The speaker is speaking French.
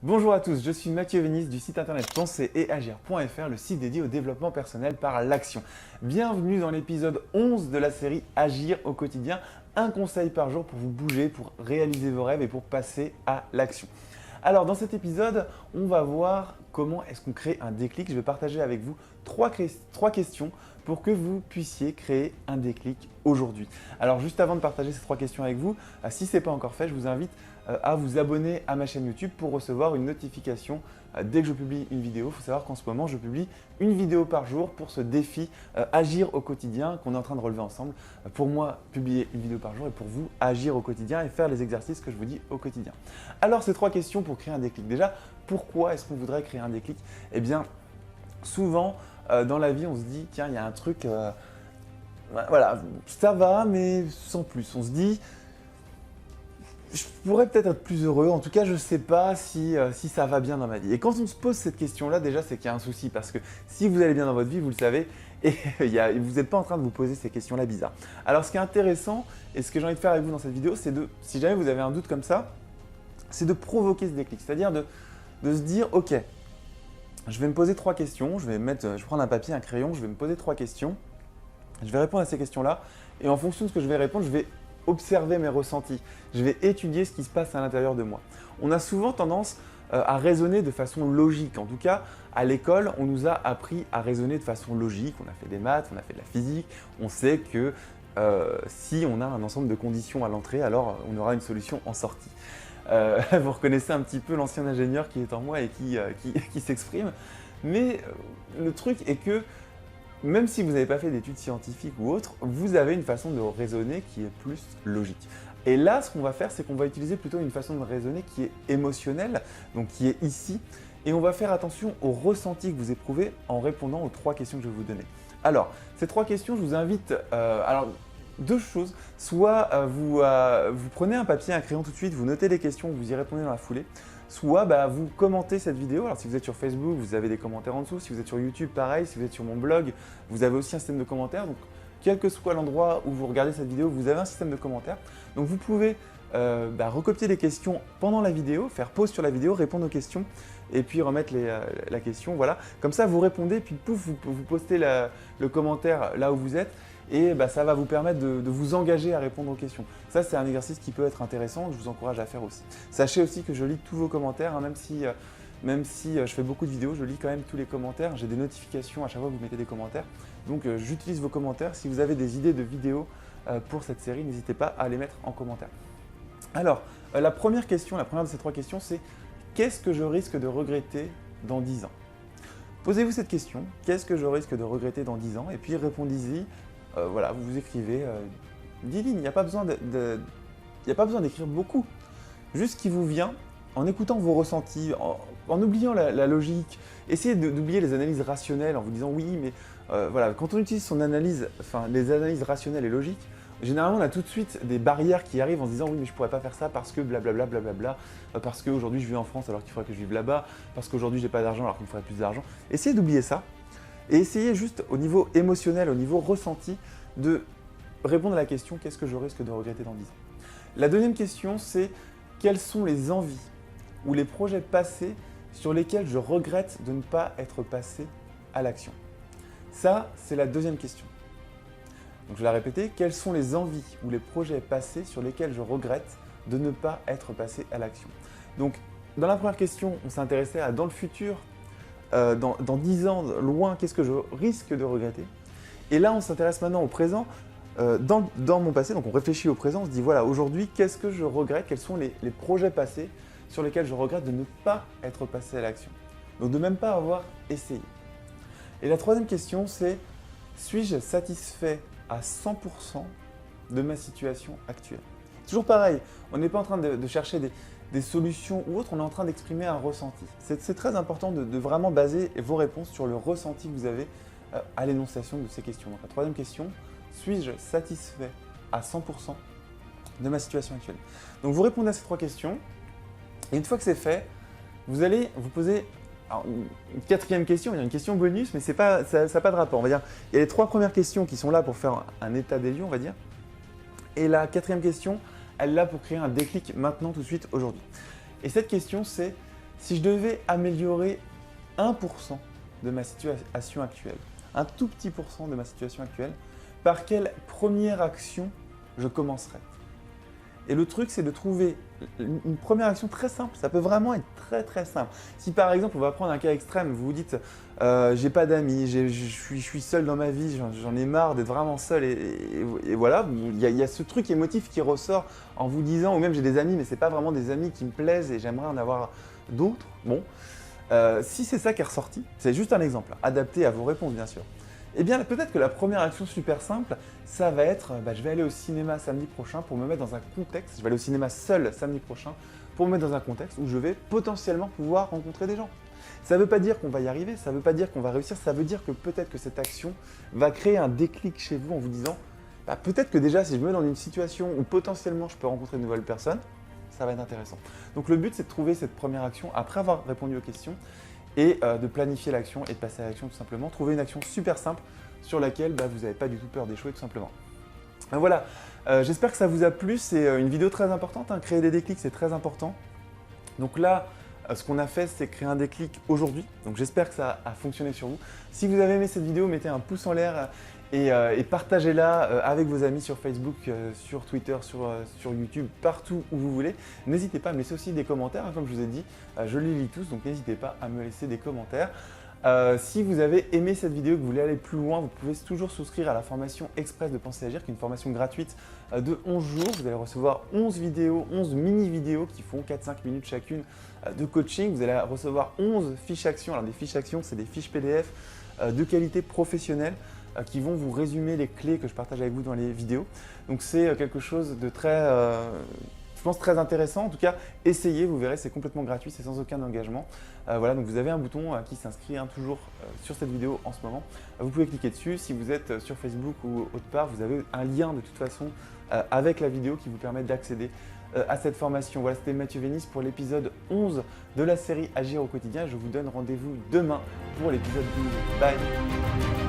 Bonjour à tous, je suis Mathieu Vénis du site internet penser-et-agir.fr, le site dédié au développement personnel par l'action. Bienvenue dans l'épisode 11 de la série Agir au quotidien, un conseil par jour pour vous bouger, pour réaliser vos rêves et pour passer à l'action. Alors dans cet épisode, on va voir comment est-ce qu'on crée un déclic. Je vais partager avec vous trois questions pour que vous puissiez créer un déclic aujourd'hui. Alors juste avant de partager ces trois questions avec vous, si ce n'est pas encore fait, je vous invite à vous abonner à ma chaîne YouTube pour recevoir une notification dès que je publie une vidéo. Il faut savoir qu'en ce moment, je publie une vidéo par jour pour ce défi agir au quotidien qu'on est en train de relever ensemble. Pour moi, publier une vidéo par jour et pour vous, agir au quotidien et faire les exercices que je vous dis au quotidien. Alors, ces trois questions pour créer un déclic. Déjà, pourquoi est-ce qu'on voudrait créer un déclic? Eh bien, souvent, dans la vie, on se dit, tiens, il y a un truc, voilà, ça va, mais sans plus. On se dit, je pourrais peut-être être plus heureux, en tout cas je ne sais pas si ça va bien dans ma vie. Et quand on se pose cette question-là, déjà c'est qu'il y a un souci parce que si vous allez bien dans votre vie, vous le savez, et vous n'êtes pas en train de vous poser ces questions-là bizarres. Alors ce qui est intéressant et ce que j'ai envie de faire avec vous dans cette vidéo, c'est si jamais vous avez un doute comme ça, c'est de provoquer ce déclic, c'est-à-dire de se dire ok, je vais me poser trois questions, je vais prendre un papier, un crayon, je vais me poser trois questions, je vais répondre à ces questions-là et en fonction de ce que je vais répondre, je vais observer mes ressentis, je vais étudier ce qui se passe à l'intérieur de moi. On a souvent tendance à raisonner de façon logique. En tout cas, à l'école, on nous a appris à raisonner de façon logique. On a fait des maths, on a fait de la physique. On sait que si on a un ensemble de conditions à l'entrée, alors on aura une solution en sortie. Vous reconnaissez un petit peu l'ancien ingénieur qui est en moi et qui s'exprime. Mais le truc est que même si vous n'avez pas fait d'études scientifiques ou autres, vous avez une façon de raisonner qui est plus logique. Et là, ce qu'on va faire, c'est qu'on va utiliser plutôt une façon de raisonner qui est émotionnelle, donc qui est ici, et on va faire attention aux ressentis que vous éprouvez en répondant aux trois questions que je vais vous donner. Alors, ces trois questions, je vous invite, deux choses, soit vous prenez un papier, un crayon tout de suite, vous notez les questions, vous y répondez dans la foulée, soit vous commentez cette vidéo. Alors si vous êtes sur Facebook, vous avez des commentaires en dessous, si vous êtes sur YouTube, pareil, si vous êtes sur mon blog, vous avez aussi un système de commentaires. Donc quel que soit l'endroit où vous regardez cette vidéo, vous avez un système de commentaires. Donc vous pouvez recopier les questions pendant la vidéo, faire pause sur la vidéo, répondre aux questions et puis remettre la question. Voilà. Comme ça, vous répondez, puis pouf, vous postez le commentaire là où vous êtes. Et ça va vous permettre de vous engager à répondre aux questions. Ça, c'est un exercice qui peut être intéressant, je vous encourage à faire aussi. Sachez aussi que je lis tous vos commentaires, hein, même si je fais beaucoup de vidéos, je lis quand même tous les commentaires. J'ai des notifications à chaque fois que vous mettez des commentaires. Donc, j'utilise vos commentaires. Si vous avez des idées de vidéos pour cette série, n'hésitez pas à les mettre en commentaire. Alors, la première de ces trois questions, c'est qu'est-ce que je risque de regretter dans 10 ans? Posez-vous cette question, qu'est-ce que je risque de regretter dans 10 ans? Et puis répondez-y. Voilà, vous écrivez 10 lignes, il n'y a pas besoin d'écrire beaucoup. Juste ce qui vous vient, en écoutant vos ressentis, en oubliant la logique. Essayez d'oublier les analyses rationnelles en vous disant oui, mais voilà, quand on utilise les analyses rationnelles et logiques, généralement on a tout de suite des barrières qui arrivent en se disant oui, mais je ne pourrais pas faire ça parce que blablabla, blablabla, parce qu'aujourd'hui je vis en France alors qu'il faudrait que je vive là-bas, parce qu'aujourd'hui je n'ai pas d'argent alors qu'il me faudrait plus d'argent. Essayez d'oublier ça. Et essayez juste au niveau émotionnel, au niveau ressenti, de répondre à la question « Qu'est-ce que je risque de regretter dans 10 ans ?» La deuxième question, c'est « Quelles sont les envies ou les projets passés sur lesquels je regrette de ne pas être passé à l'action ?» Ça, c'est la deuxième question. Donc je vais la répéter. Quelles sont les envies ou les projets passés sur lesquels je regrette de ne pas être passé à l'action? Donc, dans la première question, on s'intéressait à « Dans le futur », dans 10 ans, loin, qu'est-ce que je risque de regretter? Et là, on s'intéresse maintenant au présent, dans mon passé, donc on réfléchit au présent, on se dit voilà, aujourd'hui, qu'est-ce que je regrette? Quels sont les projets passés sur lesquels je regrette de ne pas être passé à l'action? Donc de même pas avoir essayé. Et la troisième question, c'est suis-je satisfait à 100% de ma situation actuelle? Toujours pareil, on n'est pas en train de chercher des solutions ou autres, on est en train d'exprimer un ressenti. C'est très important de vraiment baser vos réponses sur le ressenti que vous avez à l'énonciation de ces questions. Donc la troisième question, suis-je satisfait à 100% de ma situation actuelle? Donc vous répondez à ces trois questions et une fois que c'est fait, vous allez vous poser une quatrième question, il y a une question bonus, mais ça n'a pas de rapport. On va dire, il y a les trois premières questions qui sont là pour faire un état des lieux, on va dire. Et la quatrième question, elle est là pour créer un déclic maintenant, tout de suite, aujourd'hui. Et cette question, c'est Si je devais améliorer 1% de ma situation actuelle, un tout petit pourcent de ma situation actuelle, par quelle première action je commencerais? Et le truc, c'est de trouver une première action très simple. Ça peut vraiment être très très simple. Si par exemple, on va prendre un cas extrême, vous vous dites j'ai pas d'amis, je suis seul dans ma vie, j'en ai marre d'être vraiment seul et voilà, il y a ce truc émotif qui ressort en vous disant, ou même j'ai des amis, mais c'est pas vraiment des amis qui me plaisent et j'aimerais en avoir d'autres. Bon, si c'est ça qui est ressorti, c'est juste un exemple, adapté à vos réponses bien sûr. Eh bien, peut-être que la première action super simple, ça va être, je vais aller au cinéma samedi prochain pour me mettre dans un contexte, je vais aller au cinéma seul samedi prochain pour me mettre dans un contexte où je vais potentiellement pouvoir rencontrer des gens. Ça ne veut pas dire qu'on va y arriver, ça ne veut pas dire qu'on va réussir, ça veut dire que peut-être que cette action va créer un déclic chez vous en vous disant, peut-être que déjà si je me mets dans une situation où potentiellement je peux rencontrer de nouvelles personnes, ça va être intéressant. Donc le but c'est de trouver cette première action après avoir répondu aux questions et de planifier l'action et de passer à l'action tout simplement. Trouver une action super simple sur laquelle vous n'avez pas du tout peur d'échouer tout simplement. Voilà, j'espère que ça vous a plu, c'est une vidéo très importante, hein. Créer des déclics c'est très important. Donc là, ce qu'on a fait c'est créer un déclic aujourd'hui, donc j'espère que ça a fonctionné sur vous. Si vous avez aimé cette vidéo, mettez un pouce en l'air et partagez-la avec vos amis sur Facebook, sur Twitter, sur YouTube, partout où vous voulez. N'hésitez pas à me laisser aussi des commentaires, hein, comme je vous ai dit, je les lis tous, donc n'hésitez pas à me laisser des commentaires. Si vous avez aimé cette vidéo et que vous voulez aller plus loin, vous pouvez toujours souscrire à la formation Express de Pensée Agir, qui est une formation gratuite de 11 jours. Vous allez recevoir 11 vidéos, 11 mini-vidéos qui font 4-5 minutes chacune de coaching. Vous allez recevoir 11 fiches actions. Alors des fiches actions, c'est des fiches PDF de qualité professionnelle qui vont vous résumer les clés que je partage avec vous dans les vidéos. Donc c'est quelque chose de très, je pense, très intéressant. En tout cas, essayez, vous verrez, c'est complètement gratuit, c'est sans aucun engagement. Voilà, donc vous avez un bouton qui s'inscrit toujours sur cette vidéo en ce moment. Vous pouvez cliquer dessus. Si vous êtes sur Facebook ou autre part, vous avez un lien de toute façon avec la vidéo qui vous permet d'accéder à cette formation. Voilà, c'était Mathieu Vénis pour l'épisode 11 de la série Agir au quotidien. Je vous donne rendez-vous demain pour l'épisode 12. Bye!